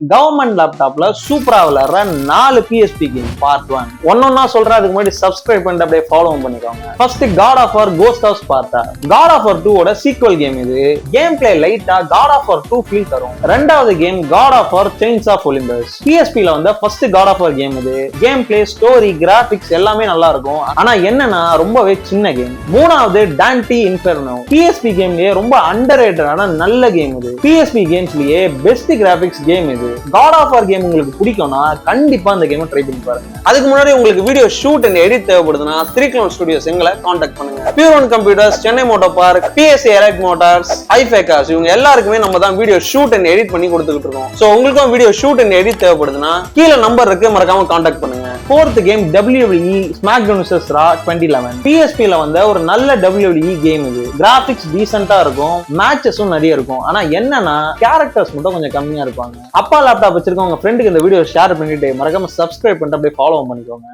Government லேப்டாப்ல சூப்பரா விளையாடுற 4 PSP கேம் பார்ட் 1 ஒன்னொன்னா சொல்றேன். அதுக்கு முன்னாடி சப்ஸ்கிரைப் பண்ணிட்டு அப்படியே ஃபாலோ பண்ணிக்கோங்க. First God of War Ghost of Sparta. God of War 2 ஓட சீக்வல் கேம் இது. கேம் பிளே லைட்டா காட் ஆஃப் வார் 2 ஃபீல் தரும். ரெண்டாவது game God of War Chains of Olympus. PSP ல வந்த first God of War game இது. Game play, story, graphics எல்லாமே நல்லா இருக்கும். ஆனா என்னன்னா ரொம்பவே சின்ன கேம். மூணாவது டான்டி இன்ஃபெர்னோ. PSP கேம்லயே ரொம்ப அண்டர்ரேட்டடான நல்ல கேம் இது. PSP கேம்ஸ்லயே பெஸ்ட் கிராபிக்ஸ் கேம் இது. காட் ஆஃப் வார் கேம் உங்களுக்கு பிடிக்கும்னா கண்டிப்பா இந்த கேமை ட்ரை பண்ணி பாருங்க. அதுக்கு முன்னாடி உங்களுக்கு வீடியோ ஷூட் அண்ட் எடிட் தேவைப்படுதுன்னா 3 Clown Studios எங்களை காண்டாக்ட் பண்ணுங்க. Pure One Computers, Chennai motor park, PSA elect motors, ஐஃபேகாஸ் இவங்க எல்லாருக்குமே நம்ம தான் வீடியோ ஷூட் அண்ட் எடிட் பண்ணி கொடுத்துட்டு இருக்கோம். சோ உங்களுக்கும் வீடியோ ஷூட் அண்ட் எடிட் தேவைப்படுதுன்னா கீழே நம்பர் இருக்கு, மறக்காம காண்டாக்ட் பண்ணுங்க. Fourth game WWE SmackDown vs Raw 2011. PSP ல வந்த ஒரு நல்ல WWE கேம் இது. கிராபிக்ஸ் டீசென்ட்டா இருக்கும், மேட்சஸும் நிறைய இருக்கும். ஆனா என்னன்னா கேரக்டர்ஸ் மட்டும் கொஞ்சம் கம்மியா இருப்பாங்க. அப்பா லேப்டாப் வச்சிருக்கவங்க ஃப்ரெண்டுக்கு இந்த வீடியோ ஷேர் பண்ணிட்டு மறக்காம சப்ஸ்கிரைப் பண்ணிட்டு அப்படியே ஃபாலோ பண்ணிக்கோங்க.